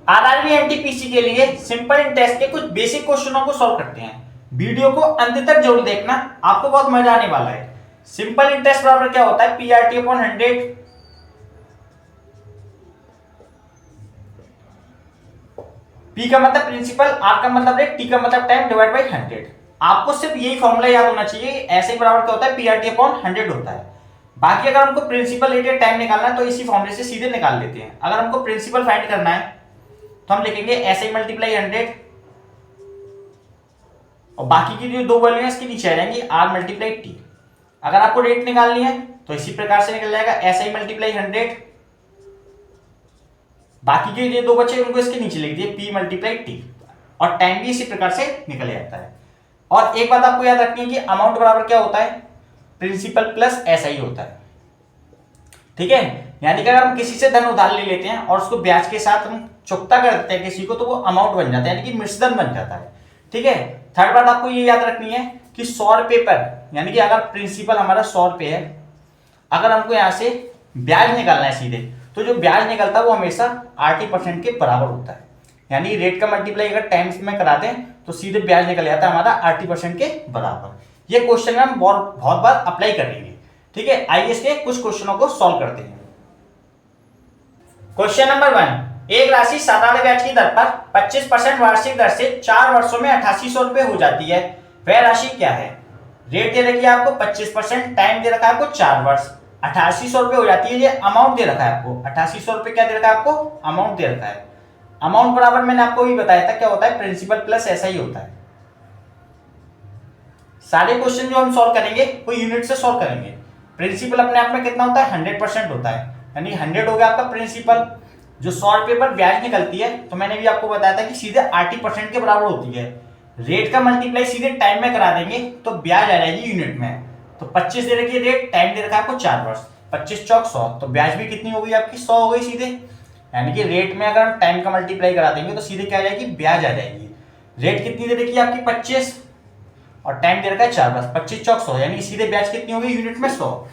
RRB NTPC के लिए simple interest के कुछ बेसिक क्वेश्चनों को सॉल्व करते हैं। वीडियो को अंत तक जरूर देखना, आपको बहुत मजा आने वाला है। सिंपल इंटरेस्ट बराबर क्या होता है? PRT upon 100। पी का मतलब प्रिंसिपल, आर का मतलब रेट, टी का मतलब टाइम डिवाइड बाई 100। आपको सिर्फ यही फॉर्मूला याद होना चाहिए। ऐसे बराबर क्या होता है? पीआरटी अपॉन 100 होता है। बाकी अगर हमको प्रिंसिपल रेट या टाइम निकालना है तो इसी फॉर्मूले से सीधे निकाल लेते हैं। अगर हमको प्रिंसिपल फाइंड करना है तो हम लिखेंगे ऐसे मल्टीप्लाई 100 और बाकी की जो दो वैल्यू है इसके नीचे आ जाएंगी आर मल्टीप्लाई टी। अगर आपको रेट निकालनी है तो इसी प्रकार से निकल जाएगा ऐसे ही मल्टीप्लाई 100, बाकी के जो दो बचे उनको इसके नीचे लिख दिए पी मल्टीप्लाई टी, और टाइम भी इसी प्रकार से निकल जाता है। और एक बात आपको याद रखनी है कि अमाउंट बराबर क्या होता है? प्रिंसिपल प्लस ऐसा ही होता है। ठीक है, यानी कि अगर हम किसी से धन उधार ले लेते हैं और उसको ब्याज के साथ हम चुकता कर देते हैं किसी को, तो वो अमाउंट बन जाता है, यानी कि मिश्रधन बन जाता है। ठीक है, थर्ड बात आपको ये याद रखनी है कि 100 रुपए पर, यानी कि अगर प्रिंसिपल हमारा 100 रुपए है, अगर हमको यहां से ब्याज निकालना है सीधे, तो जो ब्याज निकलता है वो हमेशा 80% के बराबर होता है। यानी रेट का मल्टीप्लाई अगर टाइम्स में करा दें तो सीधे ब्याज निकल जाता है हमारा 80% के बराबर। ये क्वेश्चन हम बहुत बार अप्लाई करेंगे। ठीक है, आइए इसके कुछ क्वेश्चनों को सॉल्व करते हैं। क्वेश्चन नंबर 1, एक राशि साधारण ब्याज की दर पर 25% वार्षिक दर से 4 वर्षों में 8800 रुपए हो जाती है, वह राशि क्या है? रेट दे रखी है आपको 25%, टाइम दे रखा है आपको 4 वर्ष, 8800 रुपए हो जाती है। ये अमाउंट दे रखा है आपको 8800 रुपए, क्या दे रखा है आपको? अमाउंट दे रखा है। अमाउंट बराबर मैंने आपको भी बताया था क्या होता है? प्रिंसिपल प्लस ऐसा ही होता है। सारे क्वेश्चन जो हम सॉल्व करेंगे वो यूनिट से सॉल्व करेंगे। प्रिंसिपल अपने आप में कितना होता है? 100% होता है, यानी 100 हो गया आपका प्रिंसिपल। जो 100 रुपए पर ब्याज निकलती है तो मैंने भी आपको बताया था कि सीधे 80% के बराबर होती है। रेट का मल्टीप्लाई सीधे टाइम में करा देंगे तो ब्याज आ जाएगी यूनिट में। तो 25 दे रखी है रेट, टाइम दे रखा है आपको 4 वर्ष, 25 चौक 100, तो ब्याज भी कितनी हो गई आपकी? 100 हो गई सीधे। यानी कि रेट में अगर हम टाइम का मल्टीप्लाई करा देंगे तो सीधे क्या आ जाएगी? ब्याज आ जाएगी। रेट कितनी दे रखी है आपकी? 25, और टाइम दे रखा है 4 वर्ष, 25 चौक 100, यानी सीधे ब्याज कितनी होगी यूनिट में? 100।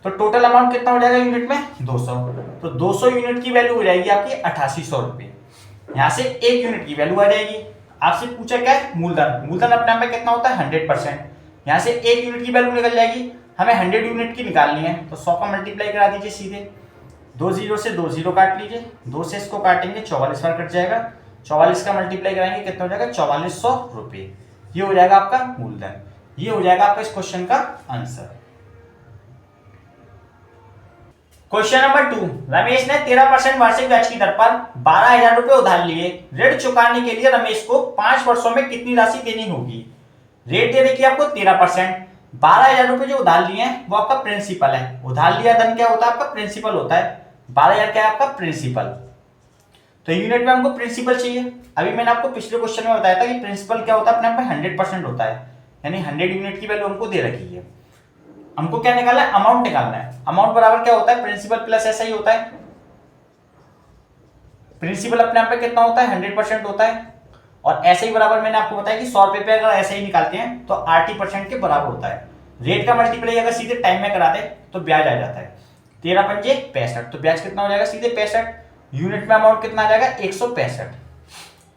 तो टोटल अमाउंट कितना हो जाएगा यूनिट में? 200। तो 200 यूनिट की वैल्यू हो जाएगी आपकी 8800 रुपए। यहां से एक यूनिट की वैल्यू आ जाएगी। आपसे पूछा क्या है? मूलधन। मूलधन अपने आप में कितना होता है? 100%। यहां से एक यूनिट की वैल्यू निकल जाएगी। हमें 100 यूनिट की निकालनी है तो 100 का मल्टीप्लाई करा दीजिए सीधे। 2 जीरो से 2 जीरो काट लीजिए, 2 से इसको काटेंगे 44 बार कट जाएगा। 44 का मल्टीप्लाई कराएंगे कितना हो जाएगा? 4400 रुपए। ये हो जाएगा आपका मूलधन। ये हो जाएगा आपका इस क्वेश्चन का आंसर। क्वेश्चन नंबर 2, रमेश ने 13% वार्षिक ब्याज की दर पर 12,000 रुपए उधार लिए। ऋण चुकाने के लिए रमेश को 5 वर्षों में कितनी राशि देनी होगी? रेट दे रखी है आपको 13%, 12,000 रुपए जो उधार लिए हैं वो आपका प्रिंसिपल है। उधार लिया धन क्या होता है? आपका प्रिंसिपल होता है। 12,000 क्या है आपका? प्रिंसिपल। तो यूनिट में हमको प्रिंसिपल चाहिए। अभी मैंने आपको पिछले क्वेश्चन में बताया था कि प्रिंसिपल क्या होता है? अपने आप में 100% होता है, यानी 100 यूनिट की वैल्यू हमको दे रखी है। हमको क्या निकालना है? अमाउंट निकालना है। अमाउंट बराबर क्या होता है? प्रिंसिपल प्लस ऐसा ही होता है। प्रिंसिपल अपने आप में कितना होता है? 100% होता है। और ऐसे ही बराबर मैंने आपको बताया कि 100 रुपए पे अगर ऐसे ही निकालते हैं तो 80% के बराबर होता है। रेट का मल्टीप्लाई अगर सीधे टाइम में करा दे तो ब्याज आ जाता है। 13 पंजे 65, तो ब्याज कितना हो जाएगा? सीधे 65। यूनिट में अमाउंट कितना आ जाएगा? 165।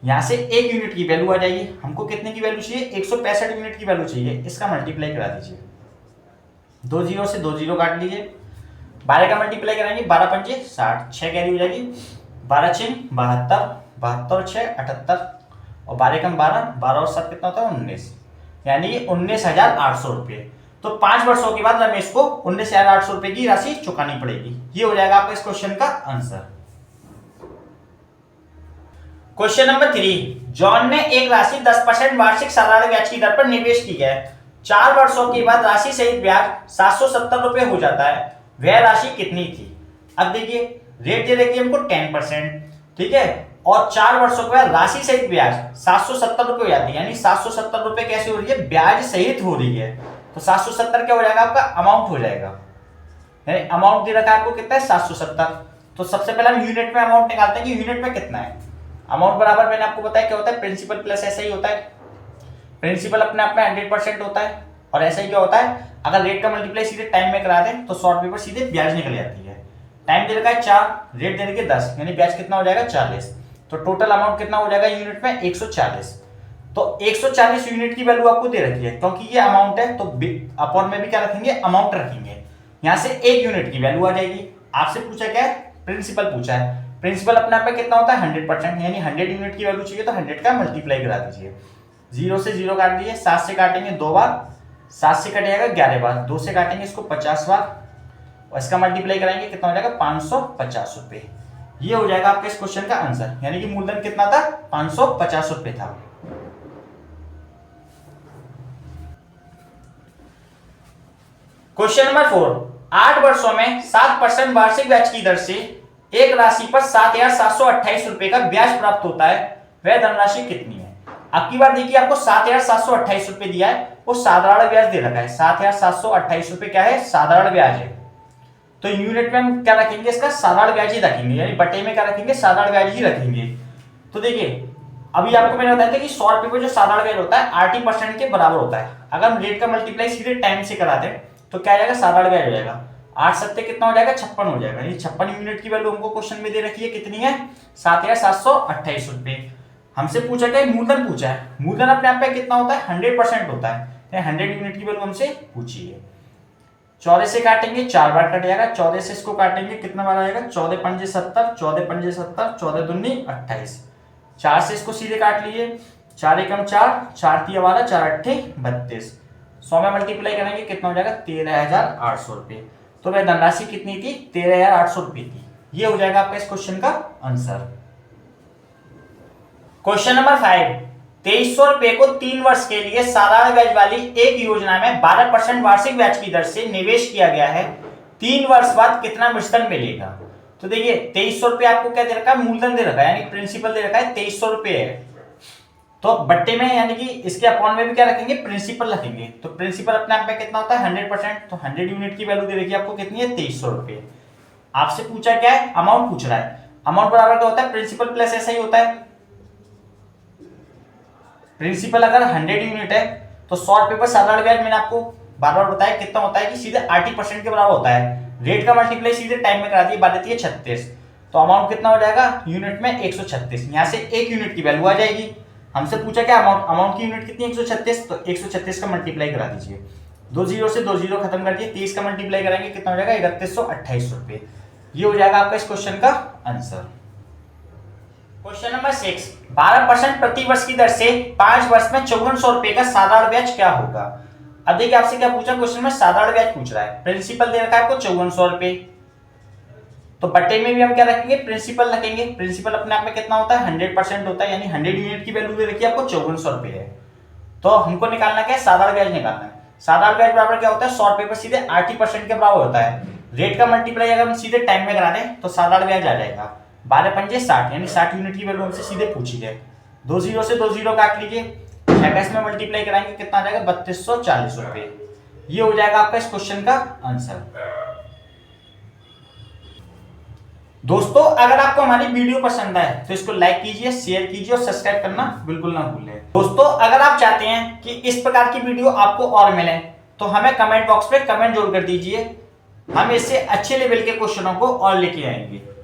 यहां से एक यूनिट की वैल्यू आ जाएगी। हमको कितने की वैल्यू चाहिए? 165 यूनिट की वैल्यू चाहिए। इसका मल्टीप्लाई करा दीजिए। 2 जीरो से 2 जीरो काट लीजिए। 12 का मल्टीप्लाई कराएंगे, 12 पंजे 60, 6 कैरी हो जाएगी, 12 छिंग 72, 72 और 6 78, और 12 कम 12, 12 और 7 कितना होता है? 19, यानी 19,800 रुपये। तो 5 वर्षों के बाद रमेश को 19,800 रुपये की राशि चुकानी पड़ेगी। ये हो जाएगा आपका इस क्वेश्चन का आंसर। क्वेश्चन नंबर 3, जॉन ने एक राशि 10% वार्षिक साधारण ब्याज की दर पर निवेश की है। 4 वर्षों के बाद राशि सहित ब्याज 770 रुपए हो जाता है, वह राशि कितनी थी? अब देखिए, रेट दे रखी है हमको 10%, ठीक है, और 4 वर्षों के बाद राशि सहित ब्याज 770 रुपए हो जाती है। यानी 770 रुपए कैसे हो रही है? ब्याज सहित हो रही है। तो 770 क्या हो जाएगा? आपका अमाउंट हो जाएगा। यानी अमाउंट दे रखा है आपको कितना है? 770। तो सबसे पहले हम यूनिट में अमाउंट निकालते हैं कि यूनिट में कितना है। अमाउंट बराबर मैंने आपको बताया क्या होता है? प्रिंसिपल प्लस ऐसा ही होता है। प्रिंसिपल अपने आप में 100% होता है। और ऐसा ही क्या होता है? अगर रेट का मल्टीप्लाई सीधे टाइम में करा दें तो 100 रुपए पर सीधे ब्याज निकल जाती है। टाइम दे रखा है 4, रेट दे रखी है 10, यानी ब्याज कितना हो जाएगा? 40। तो टोटल अमाउंट कितना हो जाएगा यूनिट में 140। तो 140 यूनिट की वैल्यू आपको दे रखी है, क्योंकि ये अमाउंट है तो अपॉन में भी क्या रखेंगे, अमाउंट रखेंगे। यहां से 1 यूनिट की वैल्यू आ जाएगी। आपसे पूछा क्या है, प्रिंसिपल पूछा है। प्रिंसिपल अपने आप में कितना होता है 100%, यानी 100 यूनिट की वैल्यू चाहिए तो 100 का मल्टीप्लाई करा दीजिए। 0 से 0 काट दीजिए, 7 से काटेंगे 2 बार, 7 से कटेगा 11 बार, 2 से काटेंगे इसको 50 बार, और इसका मल्टीप्लाई कराएंगे कितना हो जाएगा 550 रुपए। ये हो जाएगा आपके इस क्वेश्चन का आंसर, यानी कि मूलधन कितना था 550 रुपए था। क्वेश्चन नंबर 4, 8 वर्षों में 7% वार्षिक ब्याज की दर से एक राशि पर 7,728 रुपए का ब्याज प्राप्त होता है, वह धनराशि कितनी है। अब की बार देखिए आपको 7,728 रुपए दिया है, वो साधारण ब्याज दे रखा है। 7,728 रुपए क्या है, साधारण ब्याज है। तो यूनिट में हम क्या रखेंगे, इसका साधारण ब्याज ही रखेंगे, यानी बटे में क्या रखेंगे, साधारण ब्याज ही रखेंगे। तो देखिए अभी आपको मैंने बताया था कि 100 रुपए पर जो साधारण ब्याज होता है 80% के बराबर होता है। अगर हम रेट का मल्टीप्लाई सीधे टाइम से करा दें तो क्या आ जाएगा, साधारण ब्याज हो जाएगा। 8 सत्ते कितना हो जाएगा, 56 हो जाएगा। ये 56 यूनिट की वैल्यू हमको क्वेश्चन में दे रखी है, कितनी है 7,728 रुपए। हमसे पूछा क्या है, मूलधन पूछा है। मूलधन अपने आप में कितना होता है 100% होता है, 100 यूनिट की वैल्यू हमसे पूछी है। 14 से काटेंगे 4 बार कट जाएगा, 14 से इसको काटेंगे कितना बार आएगा, 14 पंजे 70, 14 पंजे 70, 14 दूनी 28। 4 से इसको सीधे काट लीजिए, 4 एकम 4, 4 तिया 12, 4 अट्ठे 32। 100 में मल्टीप्लाई करेंगे कितना हो जाएगा 13,800 रुपए। तो वह धनराशि कितनी थी, 13,800 रुपए थी। ये हो जाएगा आपका इस क्वेश्चन का आंसर। क्वेश्चन नंबर 5, 2300 रुपए को 3 वर्ष के लिए साधारण ब्याज वाली एक योजना में 12% वार्षिक ब्याज की दर से निवेश किया गया है, 3 वर्ष बाद कितना मिश्रण मिलेगा। तो देखिए 2300 रुपए आपको क्या दे रखा है, मूलधन दे रखा है, यानी प्रिंसिपल दे रखा है 2300 रुपए है। तो बट्टे में यानी कि इसके अपॉन में भी क्या रखेंगे, प्रिंसिपल रखेंगे। तो प्रिंसिपल अपने आप में कितना होता है 100%, तो 100 यूनिट की वैल्यू दे रखी है आपको, कितनी है 2300 रुपए। आपसे पूछा क्या है, अमाउंट पूछ रहा है। अमाउंट बराबर क्या होता है, प्रिंसिपल प्लस ऐसा ही होता है। प्रिंसिपल अगर 100 यूनिट है तो 100 रुपए पर साधारण ब्याज मैंने आपको बार बार बताया कितना होता है कि सीधे 80% के बराबर होता है। रेट का मल्टीप्लाई सीधे टाइम में करा दिए, बात देती है 36। तो अमाउंट कितना हो जाएगा यूनिट में 136। यहां से 1 यूनिट की वैल्यू आ जाएगी। हमसे पूछा क्या अमाउंट की यूनिट कितनी है 136, तो 136 का मल्टीप्लाई करा दीजिए। 2 जीरो से 2 जीरो खत्म कर दिए, 30 का मल्टीप्लाई कराएंगे कितना हो जाएगा 3128 रुपए। ये हो जाएगा आपका इस क्वेश्चन का आंसर। क्वेश्चन नंबर 6, 12% प्रति वर्ष की दर से 5 वर्ष में 5400 रुपए का साधारण ब्याज क्या होगा। अब देखिए आपसे क्या पूछा, क्वेश्चन में साधारण ब्याज पूछ रहा है, प्रिंसिपल दे रखा है आपको 5400 रुपए। तो बट्टे में भी हम क्या रखेंगे, प्रिंसिपल रखेंगे। प्रिंसिपल अपने आप में कितना होता है 100% होता है, यानी 100 यूनिट की वैल्यू दे रखी है आपको 5400 रुपए है। तो हमको निकालना क्या है, साधारण ब्याज निकालना है। साधारण ब्याज बराबर क्या होता है 100 रुपए पर सीधे 80% के बराबर होता है। रेट का मल्टीप्लाई अगर हम सीधे टाइम में करा दें तो साधारण ब्याज आ जाएगा 12 पंजे 60, यानी 60 यूनिट की वैल्यू हमसे सीधे पूछी है। 2 जीरो से 2 जीरो काट लीजिए, 26 में मल्टीप्लाई कराएंगे कितना आ जाएगा 3240 रुपए। ये हो जाएगा आपका इस क्वेश्चन का आंसर। दोस्तों अगर आपको हमारी वीडियो पसंद आए तो इसको लाइक कीजिए, शेयर कीजिए और सब्सक्राइब करना बिल्कुल ना भूलें। दोस्तों अगर आप चाहते हैं कि इस प्रकार की वीडियो आपको और मिले तो हमें कमेंट बॉक्स पे कमेंट जरूर कर दीजिए। हम इससे अच्छे लेवल के क्वेश्चनों को और लेके आएंगे।